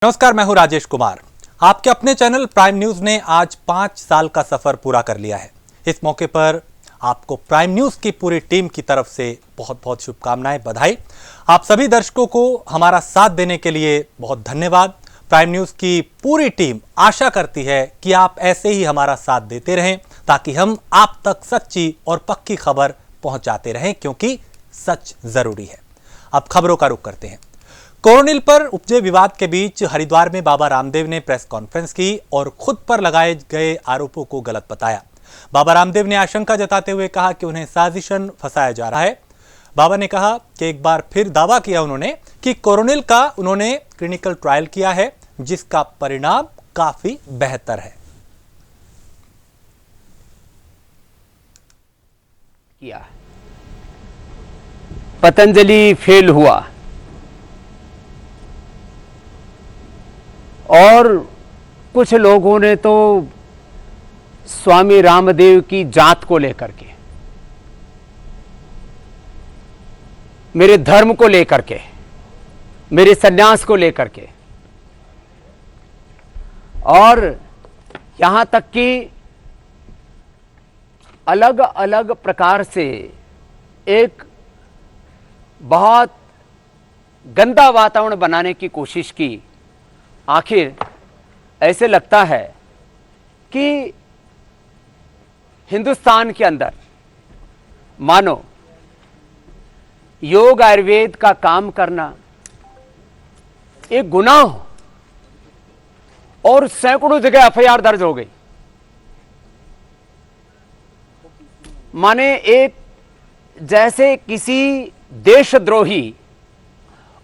नमस्कार, मैं हूं राजेश कुमार। आपके अपने चैनल प्राइम न्यूज ने आज 5 साल का सफर पूरा कर लिया है। इस मौके पर आपको प्राइम न्यूज की पूरी टीम की तरफ से बहुत बहुत शुभकामनाएं, बधाई। आप सभी दर्शकों को हमारा साथ देने के लिए बहुत धन्यवाद। प्राइम न्यूज की पूरी टीम आशा करती है कि आप ऐसे ही हमारा साथ देते रहें ताकि हम आप तक सच्ची और पक्की खबर पहुंचाते रहें, क्योंकि सच जरूरी है। अब खबरों का रुख करते हैं। कोरोनिल पर उपजे विवाद के बीच हरिद्वार में बाबा रामदेव ने प्रेस कॉन्फ्रेंस की और खुद पर लगाए गए आरोपों को गलत बताया। बाबा रामदेव ने आशंका जताते हुए कहा कि उन्हें साजिशन फंसाया जा रहा है। बाबा ने कहा कि एक बार फिर दावा किया उन्होंने कि कोरोनिल का उन्होंने क्लिनिकल ट्रायल किया है, जिसका परिणाम काफी बेहतर है। पतंजलि फेल हुआ और कुछ लोगों ने तो स्वामी रामदेव की जात को लेकर के, मेरे धर्म को लेकर के, मेरे सन्यास को लेकर के, और यहां तक कि अलग अलग प्रकार से एक बहुत गंदा वातावरण बनाने की कोशिश की। आखिर ऐसे लगता है कि हिंदुस्तान के अंदर मानो योग आयुर्वेद का काम करना एक गुनाह हो, और सैकड़ों जगह एफआईआर दर्ज हो गई। माने एक जैसे किसी देशद्रोही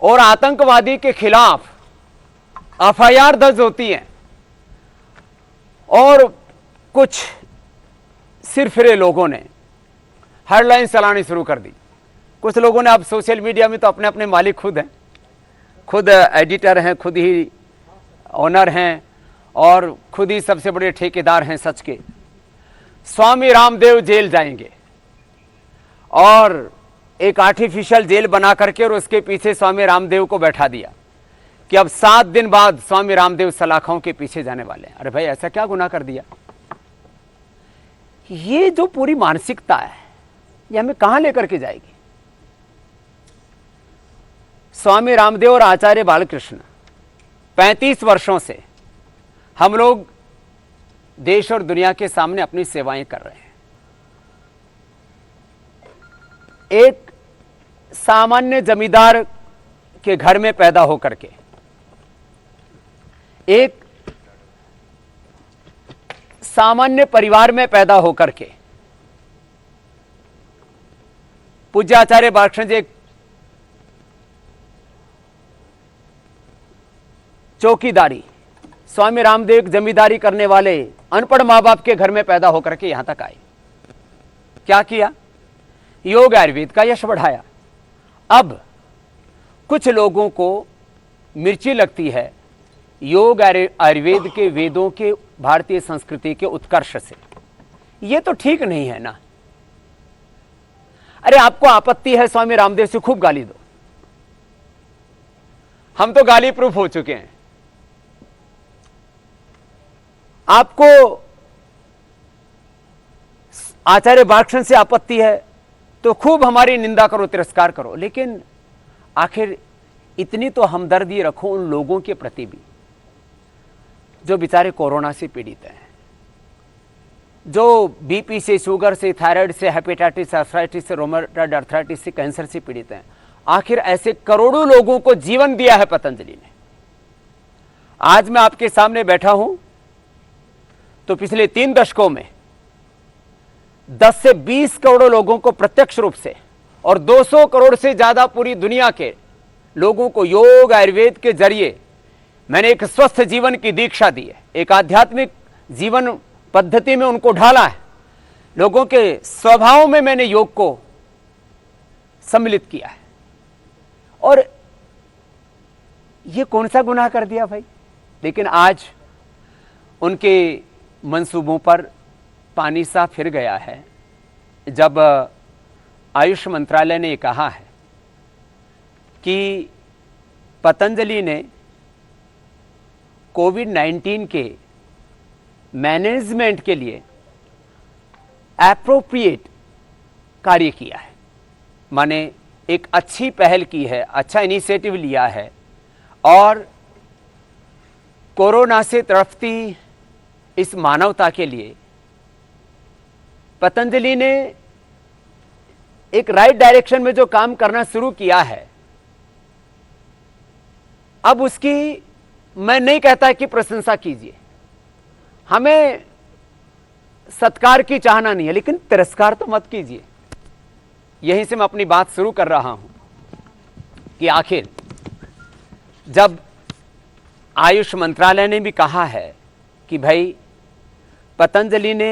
और आतंकवादी के खिलाफ एफआईआर दर्ज होती है और कुछ सिरफिरे लोगों ने हेडलाइन चलानी शुरू कर दी। कुछ लोगों ने, अब सोशल मीडिया में तो अपने अपने मालिक खुद हैं, खुद एडिटर हैं, खुद ही ओनर हैं और खुद ही सबसे बड़े ठेकेदार हैं सच के। स्वामी रामदेव जेल जाएंगे और एक आर्टिफिशियल जेल बना करके और उसके पीछे स्वामी रामदेव को बैठा दिया कि अब 7 दिन बाद स्वामी रामदेव सलाखों के पीछे जाने वाले हैं। अरे भाई, ऐसा क्या गुनाह कर दिया? ये जो पूरी मानसिकता है, ये हमें कहां लेकर के जाएगी? स्वामी रामदेव और आचार्य बालकृष्ण 35 वर्षों से हम लोग देश और दुनिया के सामने अपनी सेवाएं कर रहे हैं। एक सामान्य जमींदार के घर में पैदा होकर के, एक सामान्य परिवार में पैदा होकर के पूज्य आचार्य बालकृष्ण जी एक चौकीदारी, स्वामी रामदेव जमींदारी करने वाले अनपढ़ मां बाप के घर में पैदा होकर के यहां तक आए। क्या किया? योग आयुर्वेद का यश बढ़ाया। अब कुछ लोगों को मिर्ची लगती है योग आयुर्वेद के, वेदों के, भारतीय संस्कृति के उत्कर्ष से। यह तो ठीक नहीं है ना। अरे, आपको आपत्ति है स्वामी रामदेव से, खूब गाली दो, हम तो गाली प्रूफ हो चुके हैं। आपको आचार्य बालकृष्ण से आपत्ति है तो खूब हमारी निंदा करो, तिरस्कार करो, लेकिन आखिर इतनी तो हमदर्दी रखो उन लोगों के प्रति भी जो बेचारे कोरोना से पीड़ित हैं, जो बीपी से, शुगर से, थायराइड से, हेपेटाइटिस, आर्थराइटिस से, रोमेटॉइड आर्थराइटिस से, कैंसर से पीड़ित हैं। आखिर ऐसे करोड़ों लोगों को जीवन दिया है पतंजलि ने। आज मैं आपके सामने बैठा हूं तो पिछले 3 दशकों में 10 से 20 करोड़ लोगों को प्रत्यक्ष रूप से और 200 करोड़ से ज्यादा पूरी दुनिया के लोगों को योग आयुर्वेद के जरिए मैंने एक स्वस्थ जीवन की दीक्षा दी है। एक आध्यात्मिक जीवन पद्धति में उनको ढाला है। लोगों के स्वभाव में मैंने योग को सम्मिलित किया है। और ये कौन सा गुनाह कर दिया भाई? लेकिन आज उनके मंसूबों पर पानी सा फिर गया है जब आयुष मंत्रालय ने कहा है कि पतंजलि ने कोविड-19 के मैनेजमेंट के लिए एप्रोप्रिएट कार्य किया है, माने एक अच्छी पहल की है, अच्छा इनिशिएटिव लिया है और कोरोना से तड़पती इस मानवता के लिए पतंजलि ने एक राइट डायरेक्शन में जो काम करना शुरू किया है, अब उसकी मैं नहीं कहता कि प्रशंसा कीजिए, हमें सत्कार की चाहना नहीं है, लेकिन तिरस्कार तो मत कीजिए। यहीं से मैं अपनी बात शुरू कर रहा हूं कि आखिर जब आयुष मंत्रालय ने भी कहा है कि भाई पतंजलि ने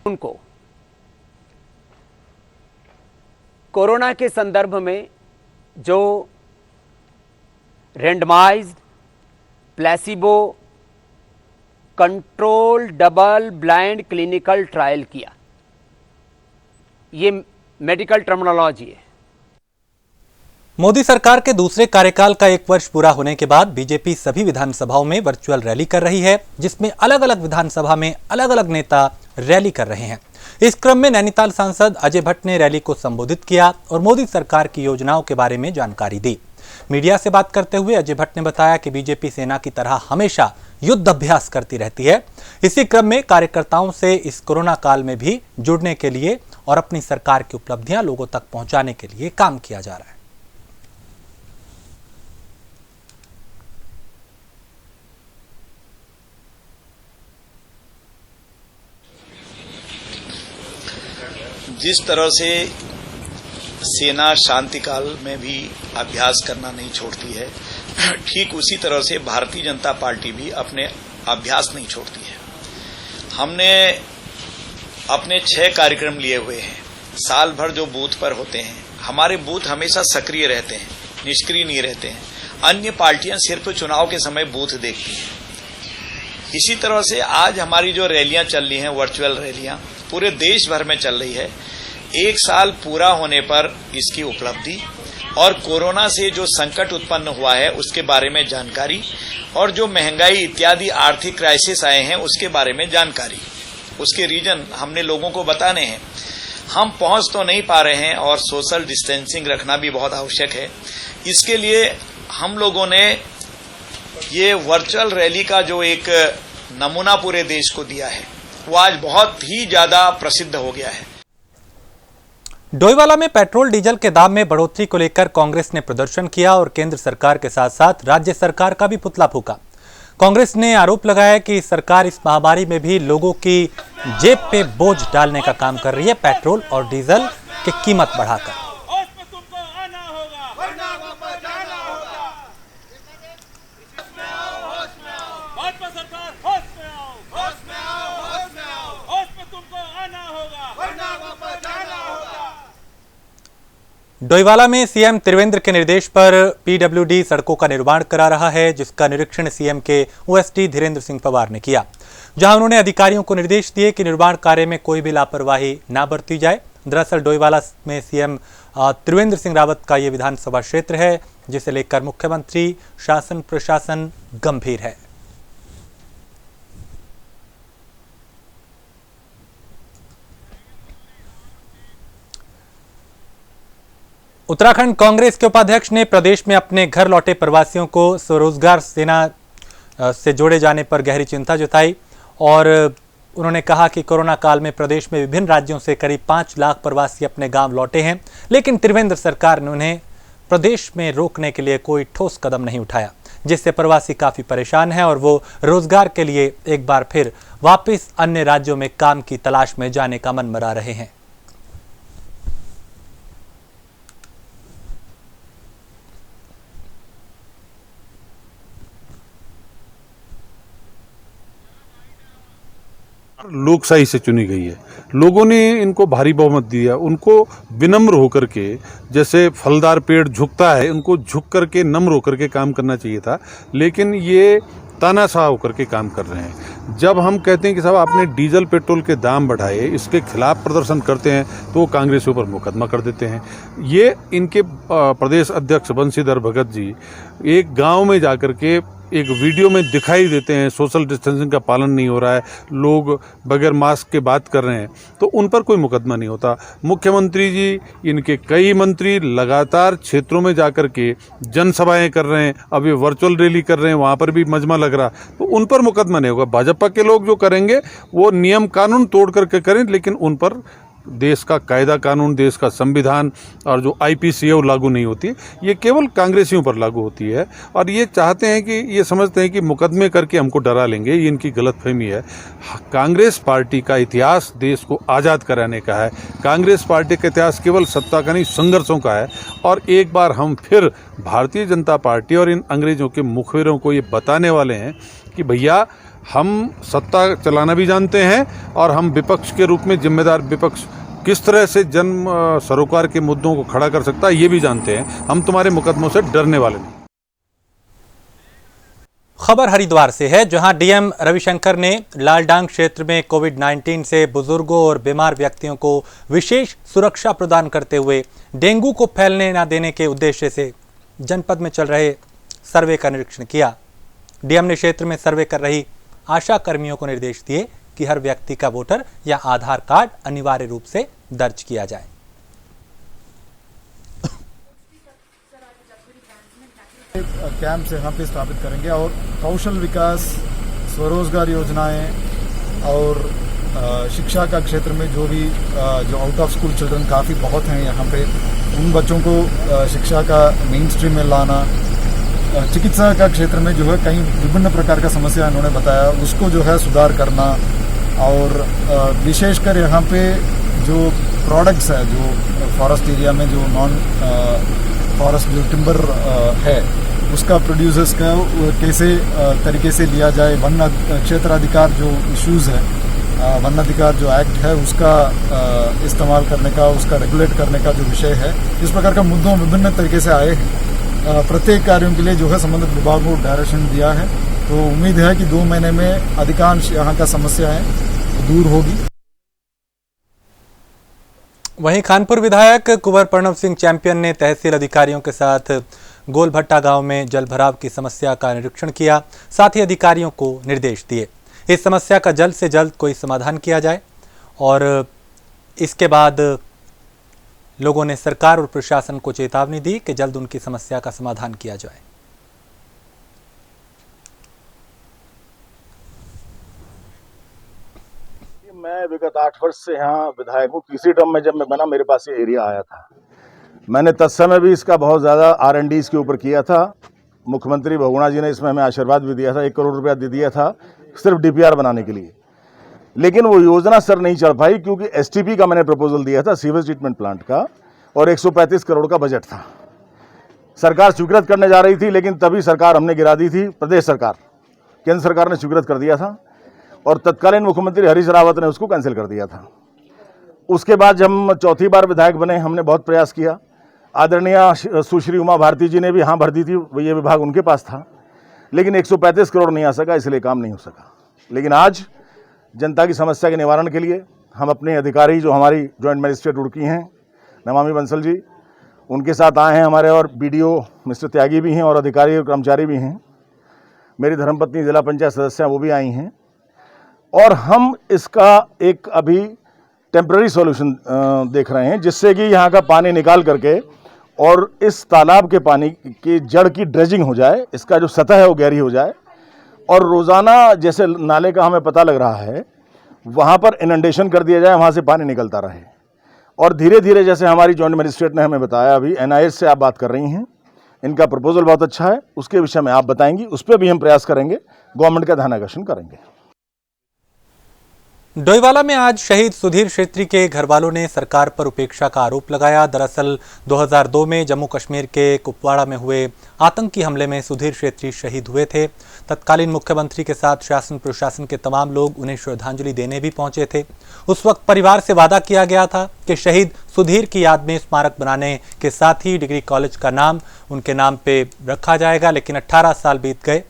उनको कोरोना के संदर्भ में जो randomised placebo control double blind clinical trial किया, ये मेडिकल टर्मिनोलॉजी है। मोदी सरकार के दूसरे कार्यकाल का 1 वर्ष पूरा होने के बाद बीजेपी सभी विधानसभाओं में वर्चुअल रैली कर रही है, जिसमें अलग अलग विधानसभा में अलग अलग नेता रैली कर रहे हैं। इस क्रम में नैनीताल सांसद अजय भट्ट ने रैली को संबोधित किया और मोदी सरकार की योजनाओं के बारे में जानकारी दी। मीडिया से बात करते हुए अजय भट्ट ने बताया कि बीजेपी सेना की तरह हमेशा युद्ध अभ्यास करती रहती है। इसी क्रम में कार्यकर्ताओं से इस कोरोना काल में भी जुड़ने के लिए और अपनी सरकार की उपलब्धियां लोगों तक पहुंचाने के लिए काम किया जा रहा है। जिस तरह से सेना शांति काल में भी अभ्यास करना नहीं छोड़ती है, ठीक उसी तरह से भारतीय जनता पार्टी भी अपने अभ्यास नहीं छोड़ती है। हमने अपने 6 कार्यक्रम लिए हुए हैं। साल भर जो बूथ पर होते हैं, हमारे बूथ हमेशा सक्रिय रहते हैं, निष्क्रिय नहीं रहते हैं। अन्य पार्टियां सिर्फ चुनाव के समय बूथ देखती हैं। इसी तरह से आज हमारी जो रैलियां चल रही हैं, वर्चुअल रैलियां पूरे देश भर में चल रही है। 1 साल पूरा होने पर इसकी उपलब्धि और कोरोना से जो संकट उत्पन्न हुआ है उसके बारे में जानकारी और जो महंगाई इत्यादि आर्थिक क्राइसिस आए हैं उसके बारे में जानकारी, उसके रीजन हमने लोगों को बताने हैं। हम पहुंच तो नहीं पा रहे हैं और सोशल डिस्टेंसिंग रखना भी बहुत आवश्यक है। इसके लिए हम लोगों ने ये वर्चुअल रैली का जो एक नमूना पूरे देश को दिया है, वो आज बहुत ही ज्यादा प्रसिद्ध हो गया है। डोईवाला में पेट्रोल डीजल के दाम में बढ़ोतरी को लेकर कांग्रेस ने प्रदर्शन किया और केंद्र सरकार के साथ साथ राज्य सरकार का भी पुतला फूंका। कांग्रेस ने आरोप लगाया कि सरकार इस महामारी में भी लोगों की जेब पे बोझ डालने का काम कर रही है, पेट्रोल और डीजल की कीमत बढ़ाकर। डोईवाला में सीएम त्रिवेंद्र के निर्देश पर पीडब्ल्यूडी सड़कों का निर्माण करा रहा है, जिसका निरीक्षण सीएम के ओएसडी धीरेन्द्र सिंह पवार ने किया, जहां उन्होंने अधिकारियों को निर्देश दिए कि निर्माण कार्य में कोई भी लापरवाही न बरती जाए। दरअसल डोईवाला में सीएम त्रिवेंद्र सिंह रावत का ये विधानसभा क्षेत्र है, जिसे लेकर मुख्यमंत्री शासन प्रशासन गंभीर है। उत्तराखंड कांग्रेस के उपाध्यक्ष ने प्रदेश में अपने घर लौटे प्रवासियों को स्वरोजगार सेना से जोड़े जाने पर गहरी चिंता जताई और उन्होंने कहा कि कोरोना काल में प्रदेश में विभिन्न राज्यों से करीब 5 लाख प्रवासी अपने गांव लौटे हैं, लेकिन त्रिवेंद्र सरकार ने उन्हें प्रदेश में रोकने के लिए कोई ठोस कदम नहीं उठाया, जिससे प्रवासी काफी परेशान हैं और वो रोजगार के लिए एक बार फिर वापस अन्य राज्यों में काम की तलाश में जाने का मन बना रहे हैं। लोकशाही से चुनी गई है, लोगों ने इनको भारी बहुमत दिया। उनको विनम्र होकर के, जैसे फलदार पेड़ झुकता है, उनको झुक करके नम्र होकर के काम करना चाहिए था, लेकिन ये तानाशाह होकर के काम कर रहे हैं। जब हम कहते हैं कि साहब आपने डीजल पेट्रोल के दाम बढ़ाए, इसके खिलाफ प्रदर्शन करते हैं तो वो कांग्रेस के ऊपर मुकदमा कर देते हैं। ये इनके प्रदेश अध्यक्ष बंशीधर भगत जी एक गांव में जाकर के एक वीडियो में दिखाई देते हैं, सोशल डिस्टेंसिंग का पालन नहीं हो रहा है, लोग बगैर मास्क के बात कर रहे हैं, तो उन पर कोई मुकदमा नहीं होता। मुख्यमंत्री जी, इनके कई मंत्री लगातार क्षेत्रों में जाकर के जनसभाएं कर रहे हैं, अब ये वर्चुअल रैली कर रहे हैं, वहाँ पर भी मजमा लग रहा, तो उन पर मुकदमा नहीं होगा। भाजपा के लोग जो करेंगे वो नियम कानून तोड़ करके करें, लेकिन उन पर देश का कायदा कानून, देश का संविधान और जो आईपीसी है वो लागू नहीं होती। ये केवल कांग्रेसियों पर लागू होती है और ये चाहते हैं कि, ये समझते हैं कि मुकदमे करके हमको डरा लेंगे। ये इनकी गलतफहमी है। कांग्रेस पार्टी का इतिहास देश को आज़ाद कराने का है। कांग्रेस पार्टी का इतिहास केवल सत्ता का नहीं, संघर्षों का है। और एक बार हम फिर भारतीय जनता पार्टी और इन अंग्रेजों के मुखबिरों को ये बताने वाले हैं कि भैया, हम सत्ता चलाना भी जानते हैं और हम विपक्ष के रूप में, जिम्मेदार विपक्ष किस तरह से जन सरोकार के मुद्दों को खड़ा कर सकता है ये भी जानते हैं। हम तुम्हारे मुकदमों से डरने वाले नहीं। खबर हरिद्वार से है, जहां डीएम रविशंकर ने लालडांग क्षेत्र में कोविड-19 से बुजुर्गों और बीमार व्यक्तियों को विशेष सुरक्षा प्रदान करते हुए डेंगू को फैलने न देने के उद्देश्य से जनपद में चल रहे सर्वे का निरीक्षण किया। डीएम ने क्षेत्र में सर्वे कर रही आशा कर्मियों को निर्देश दिए कि हर व्यक्ति का वोटर या आधार कार्ड अनिवार्य रूप से दर्ज किया जाए। कैंप यहाँ पे स्थापित करेंगे और कौशल विकास, स्वरोजगार योजनाएं और शिक्षा का क्षेत्र में जो भी जो आउट ऑफ स्कूल चिल्ड्रन काफ़ी बहुत हैं यहाँ पे, उन बच्चों को शिक्षा का मेन स्ट्रीम में लाना। चिकित्सा का क्षेत्र में जो है कई विभिन्न प्रकार का समस्या इन्होंने बताया, उसको जो है सुधार करना। और विशेषकर यहाँ पे जो प्रोडक्ट्स है, जो फॉरेस्ट एरिया में जो नॉन फॉरेस्ट जो टिम्बर है, उसका प्रोड्यूसर्स का कैसे तरीके से लिया जाए। वन क्षेत्र अधिकार जो इश्यूज़ है, वन अधिकार जो एक्ट है, उसका इस्तेमाल करने का, उसका रेगुलेट करने का जो विषय है, इस प्रकार का मुद्दों विभिन्न तरीके से आए हैं। प्रत्येक कार्यों के लिए जो है संबंधित विभागों को डायरेक्शन दिया है, तो उम्मीद है कि 2 महीने में अधिकांश यहाँ का समस्याएं दूर होगी। वहीं खानपुर विधायक कुंवर प्रणव सिंह चैंपियन ने तहसील अधिकारियों के साथ गोलभट्टा गांव में जल भराव की समस्या का निरीक्षण किया। साथ ही अधिकारियों को निर्देश दिए इस समस्या का जल्द से जल्द कोई समाधान किया जाए। और इसके बाद लोगों ने सरकार और प्रशासन को चेतावनी दी कि जल्द उनकी समस्या का समाधान किया जाए। मैं विगत 8 वर्ष से यहाँ विधायक हूँ। तीसरी टर्म में जब मैं बना, मेरे पास ये एरिया आया था। मैंने तत्समय भी इसका बहुत ज़्यादा R&D इसके ऊपर किया था। मुख्यमंत्री बहुगुणा जी ने इसमें हमें आशीर्वाद भी दिया था, 1 करोड़ रुपया दे दिया था सिर्फ DPR बनाने के लिए। लेकिन वो योजना सर नहीं चढ़ पाई, क्योंकि STP का मैंने प्रपोजल दिया था, सीवेज ट्रीटमेंट प्लांट का, और 135 करोड़ का बजट था। सरकार स्वीकृत करने जा रही थी, लेकिन तभी सरकार हमने गिरा दी थी। प्रदेश सरकार, केंद्र सरकार ने स्वीकृत कर दिया था और तत्कालीन मुख्यमंत्री हरीश रावत ने उसको कैंसिल कर दिया था। उसके बाद जब हम चौथी बार विधायक बने, हमने बहुत प्रयास किया। आदरणीय सुश्री उमा भारती जी ने भी हाँ भर दी थी, ये विभाग उनके पास था, लेकिन 135 करोड़ नहीं आ सका, इसलिए काम नहीं हो सका। लेकिन आज जनता की समस्या के निवारण के लिए हम अपने अधिकारी, जो हमारी जॉइंट मजिस्ट्रेट रुड़की हैं नमामि बंसल जी, उनके साथ आए हैं हमारे, और BDO मिस्टर त्यागी भी हैं, और अधिकारी और कर्मचारी भी हैं। मेरी धर्मपत्नी जिला पंचायत सदस्य वो भी आई हैं, और हम इसका एक अभी टेम्पररी सॉल्यूशन देख रहे हैं, जिससे कि यहाँ का पानी निकाल करके और इस तालाब के पानी की जड़ की ड्रेजिंग हो जाए, इसका जो सतह है वो गहरी हो जाए, और रोज़ाना जैसे नाले का हमें पता लग रहा है, वहाँ पर इनंडेशन कर दिया जाए, वहाँ से पानी निकलता रहे। और धीरे धीरे, जैसे हमारी जॉइंट मजिस्ट्रेट ने हमें बताया, अभी NIH से आप बात कर रही हैं, इनका प्रपोजल बहुत अच्छा है, उसके विषय में आप बताएंगी, उस पर भी हम प्रयास करेंगे, गवर्नमेंट का ध्यान आकर्षण करेंगे। डोईवाला में आज शहीद सुधीर छेत्री के घर वालों ने सरकार पर उपेक्षा का आरोप लगाया। दरअसल 2002 में जम्मू कश्मीर के कुपवाड़ा में हुए आतंकी हमले में सुधीर छेत्री शहीद हुए थे। तत्कालीन मुख्यमंत्री के साथ शासन प्रशासन के तमाम लोग उन्हें श्रद्धांजलि देने भी पहुंचे थे। उस वक्त परिवार से वादा किया गया था कि शहीद सुधीर की याद में स्मारक बनाने के साथ ही डिग्री कॉलेज का नाम उनके नाम पे रखा जाएगा, लेकिन 18 साल बीत गए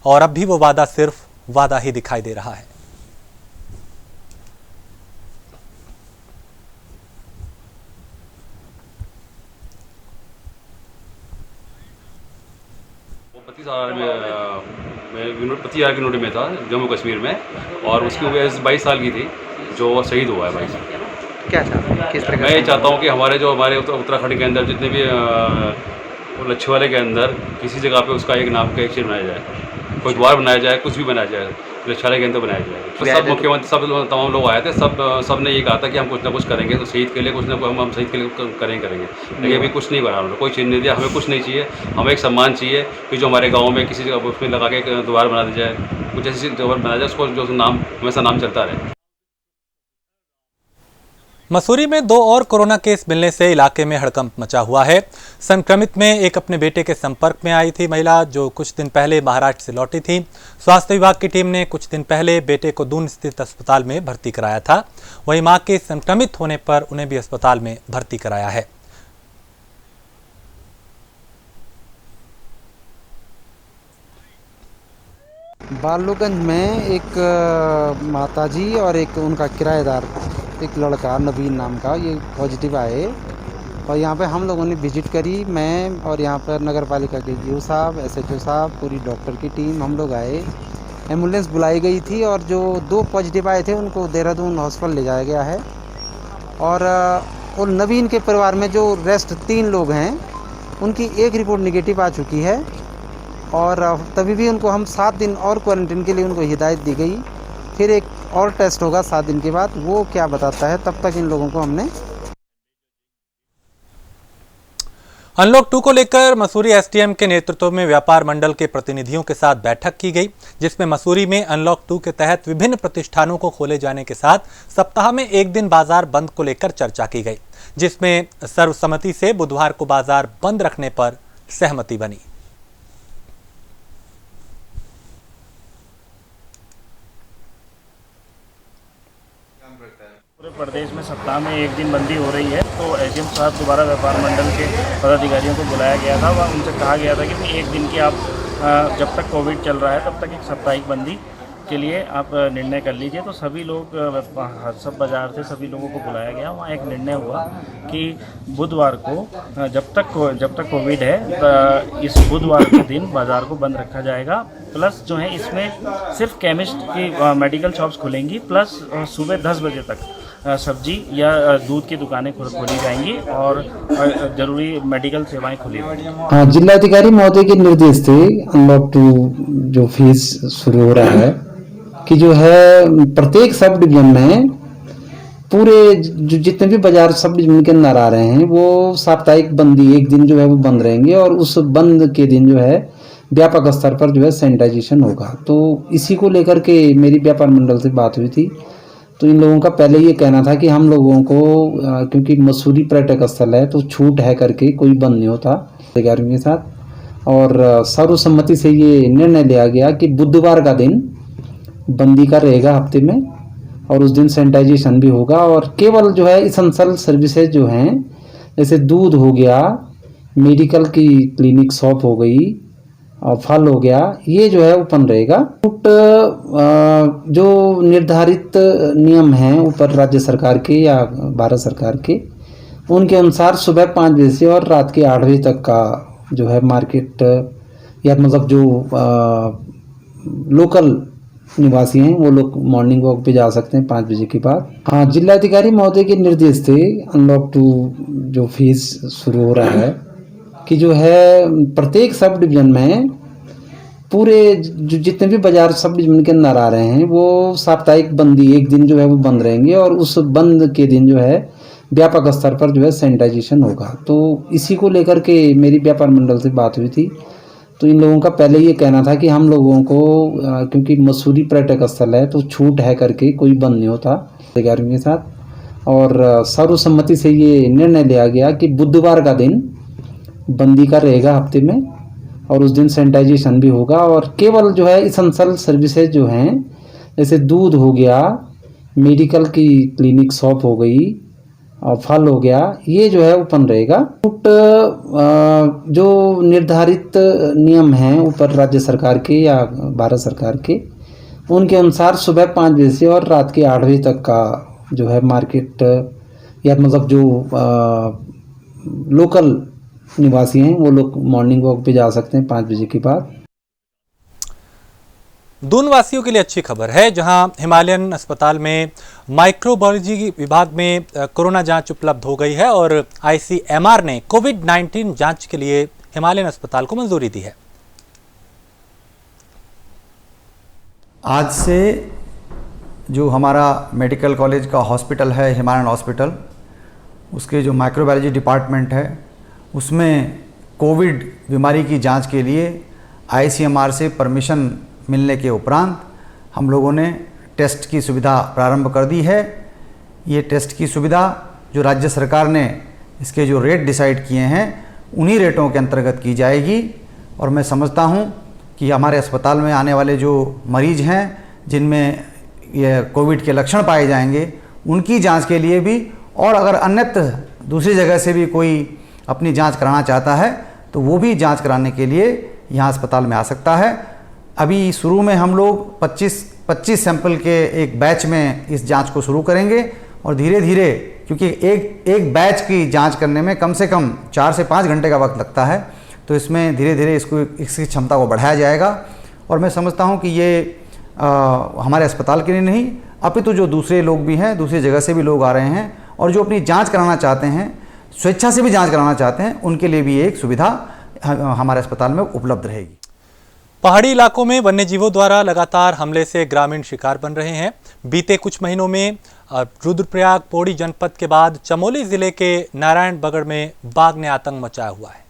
और अब भी वो वादा सिर्फ वादा ही दिखाई दे रहा है। वो 25 साल मैं 25,000 की ड्यूटी में था जम्मू कश्मीर में, और उसकी उम्र 22 साल की थी जो शहीद हुआ है भाई। क्या चाहते हैं, किस तरह का मैं ये चाहता हूँ कि हमारे उत्तराखंड के अंदर जितने भी लच्छवाले के अंदर किसी जगह पे उसका एक नाम का एक चीज़ बनाया जाए, कोई द्वार बनाया जाए, कुछ भी बनाया जाए, लच्छवाले के अंदर बनाया जाए। तो सब मुख्यमंत्री सब तमाम लोग आए थे, सब ने ये कहा था कि हम कुछ ना कुछ करेंगे, तो शहीद के लिए कुछ ना कुछ हम शहीद के लिए करेंगे। लेकिन अभी कुछ नहीं बना उन्होंने, कोई चीज़ नहीं दिया। हमें कुछ नहीं चाहिए, हमें एक सम्मान चाहिए कि जो हमारे गाँव में किसी जगह उसमें लगा के एक द्वार बना दिया जाए, कुछ ऐसी द्वार बनाया जाए उसको जो नाम हमेशा नाम चलता रहे। मसूरी में 2 और कोरोना केस मिलने से इलाके में हड़कंप मचा हुआ है। संक्रमित में एक अपने बेटे के संपर्क में आई थी महिला जो कुछ दिन पहले महाराष्ट्र से लौटी थी। स्वास्थ्य विभाग की टीम ने कुछ दिन पहले बेटे को दून स्थित अस्पताल में भर्ती कराया था। वहीं मां के संक्रमित होने पर उन्हें भी अस्पताल में भर्ती कराया है। बालूगंज में एक माताजी और एक उनका किराएदार एक लड़का नवीन नाम का ये पॉजिटिव आए, और यहाँ पे हम लोगों ने विजिट करी। मैं और यहाँ पर नगर पालिका के जीओ साहब, SHO साहब, पूरी डॉक्टर की टीम हम लोग आए। एम्बुलेंस बुलाई गई थी और जो 2 पॉजिटिव आए थे उनको देहरादून हॉस्पिटल ले जाया गया है। और नवीन के परिवार में जो रेस्ट 3 लोग हैं उनकी एक रिपोर्ट निगेटिव आ चुकी है, और तभी भी उनको हम 7 दिन और क्वारंटीन के लिए उनको हिदायत दी गई। फिर एक और टेस्ट होगा 7 दिन के बाद, वो क्या बताता है। तब तक इन लोगों को हमने अनलॉक 2 को लेकर मसूरी SDM के नेतृत्व में व्यापार मंडल के प्रतिनिधियों के साथ बैठक की गई, जिसमें मसूरी में अनलॉक 2 के तहत विभिन्न प्रतिष्ठानों को खोले जाने के साथ सप्ताह में 1 दिन बाजार बंद को लेकर चर्चा की गई, जिसमें सर्वसम्मति से बुधवार को बाजार बंद रखने पर सहमति बनी। पूरे प्रदेश में सप्ताह में 1 दिन बंदी हो रही है, तो SDM साहब दोबारा व्यापार मंडल के पदाधिकारियों को बुलाया गया था। वह उनसे कहा गया था कि 1 दिन की आप जब तक कोविड चल रहा है तब तक एक साप्ताहिक बंदी के लिए आप निर्णय कर लीजिए। तो सभी लोग सब बाज़ार से सभी लोगों को बुलाया गया। वहाँ एक निर्णय हुआ कि बुधवार को जब तक कोविड है इस बुधवार के दिन बाज़ार को बंद रखा जाएगा। प्लस जो है इसमें सिर्फ केमिस्ट की मेडिकल शॉप्स खुलेंगी, प्लस सुबह 10 बजे तक सब्जी या दूध की दुकानें खोली जाएंगी और जरूरी मेडिकल सेवाएं खुली रहेंगी। हाँ, जिलाधिकारी महोदय के निर्देश थे अनलॉक 2 जो फेज शुरू हो रहा है कि जो है प्रत्येक सब डिवीजन में पूरे जो जितने भी बाजार सब डिवीजन के अंदर आ रहे हैं वो साप्ताहिक बंदी 1 दिन जो है वो बंद रहेंगे, और उस बंद के दिन जो है व्यापक स्तर पर जो है सैनिटाइजेशन होगा। तो इसी को लेकर के मेरी व्यापार मंडल से बात हुई थी। तो इन लोगों का पहले ये कहना था कि हम लोगों को क्योंकि मसूरी पर्यटक स्थल है तो छूट है करके कोई बंद नहीं होता अधिकारियों के साथ, और सर्वसम्मति से ये निर्णय लिया गया कि बुधवार का दिन बंदी का रहेगा हफ्ते में, और उस दिन सैनिटाइजेशन भी होगा। और केवल जो है इसेंशियल सर्विसेज जो हैं जैसे दूध हो गया, मेडिकल की क्लिनिक शॉप हो गई और फल हो गया, ये जो है ओपन रहेगा। जो निर्धारित नियम हैं ऊपर राज्य सरकार के या भारत सरकार के, उनके अनुसार सुबह 5 बजे से और रात के 8 बजे तक का जो है मार्केट या मतलब जो लोकल निवासी हैं वो लोग मॉर्निंग वॉक पे जा सकते हैं 5 बजे के बाद। हाँ, जिलाधिकारी महोदय के निर्देश थे अनलॉक 2 जो फेज शुरू हो रहा है कि जो है प्रत्येक सब डिवीजन में पूरे जो जितने भी बाजार सब डिवीजन के अंदर आ रहे हैं वो साप्ताहिक बंदी 1 दिन जो है वो बंद रहेंगे, और उस बंद के दिन जो है व्यापक स्तर पर जो है सैनिटाइजेशन होगा। तो इसी को लेकर के मेरी व्यापार मंडल से बात हुई थी। तो इन लोगों का पहले ये कहना था कि हम लोगों को क्योंकि मसूरी पर्यटक स्थल है तो छूट है करके कोई बंद नहीं होता अधिकारियों के साथ, और सर्वसम्मति से ये निर्णय लिया गया कि बुधवार का दिन बंदी का रहेगा हफ्ते में, और उस दिन सैनिटाइजेशन भी होगा। और केवल जो है इसेंशियल सर्विसेज जो हैं जैसे दूध हो गया, मेडिकल की क्लिनिक शॉप हो गई और फल हो गया, ये जो है ओपन रहेगा। जो निर्धारित नियम हैं ऊपर राज्य सरकार के या भारत सरकार के, उनके अनुसार सुबह 5 बजे से और रात के 8 बजे तक का जो है मार्केट या मतलब जो लोकल निवासी हैं वो लोग मॉर्निंग वॉक पे जा सकते हैं 5 बजे के बाद। दून वासियों के लिए अच्छी खबर है, जहां हिमालयन अस्पताल में माइक्रोबायोलॉजी विभाग में कोरोना जांच उपलब्ध हो गई है और ICMR ने कोविड-19 जांच के लिए हिमालयन अस्पताल को मंजूरी दी है। आज से जो हमारा मेडिकल कॉलेज का हॉस्पिटल है, हिमालयन हॉस्पिटल, उसके जो माइक्रोबायोलॉजी डिपार्टमेंट है, उसमें कोविड बीमारी की जांच के लिए ICMR से परमिशन मिलने के उपरांत हम लोगों ने टेस्ट की सुविधा प्रारंभ कर दी है। ये टेस्ट की सुविधा जो राज्य सरकार ने इसके जो रेट डिसाइड किए हैं उन्हीं रेटों के अंतर्गत की जाएगी और मैं समझता हूँ कि हमारे अस्पताल में आने वाले जो मरीज हैं जिनमें ये कोविड के लक्षण पाए जाएंगे उनकी जांच के लिए भी, और अगर अन्यत्र दूसरी जगह से भी कोई अपनी जांच कराना चाहता है तो वो भी जांच कराने के लिए यहाँ अस्पताल में आ सकता है। अभी शुरू में हम लोग 25 सैंपल के एक बैच में इस जांच को शुरू करेंगे और धीरे धीरे, क्योंकि एक बैच की जांच करने में कम से कम 4 से 5 घंटे का वक्त लगता है, तो इसमें धीरे धीरे इसकी क्षमता को बढ़ाया जाएगा। और मैं समझता हूं कि ये हमारे अस्पताल के लिए नहीं, अपितु जो दूसरे लोग भी हैं, दूसरी जगह से भी लोग आ रहे हैं और जो अपनी जांच कराना चाहते हैं, स्वेच्छा से भी जांच कराना चाहते हैं, उनके लिए भी एक सुविधा हमारे अस्पताल में उपलब्ध रहेगी। पहाड़ी इलाकों में वन्य जीवों द्वारा लगातार हमले से ग्रामीण शिकार बन रहे हैं। बीते कुछ महीनों में रुद्रप्रयाग पौड़ी जनपद के बाद चमोली जिले के नारायणबगड़ में बाघ ने आतंक मचाया हुआ है।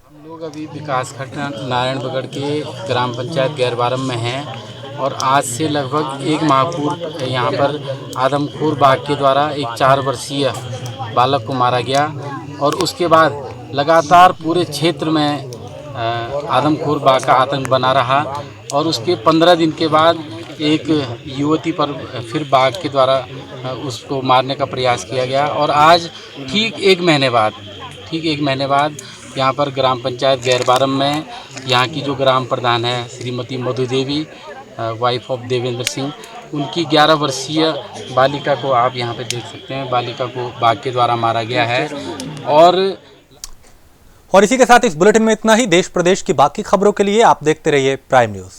हम लोग अभी विकासखंड नारायणबगड़ के ग्राम पंचायत गैरबारम में हैं और आज से लगभग 1 माह पूर्व यहाँ पर आदमखोर बाघ के द्वारा एक 4 वर्षीय बालक को मारा गया और उसके बाद लगातार पूरे क्षेत्र में आदमखोर बाघ का आतंक बना रहा और उसके 15 दिन के बाद एक युवती पर फिर बाघ के द्वारा उसको मारने का प्रयास किया गया और आज ठीक एक महीने बाद यहाँ पर ग्राम पंचायत गैरबारम में यहाँ की जो ग्राम प्रधान है श्रीमती मधु देवी, वाइफ ऑफ देवेंद्र सिंह, उनकी 11 वर्षीय बालिका को आप यहाँ पे देख सकते हैं, बालिका को बाघ के द्वारा मारा गया है। और इसी के साथ इस बुलेटिन में इतना ही। देश प्रदेश की बाकी खबरों के लिए आप देखते रहिए प्राइम न्यूज़।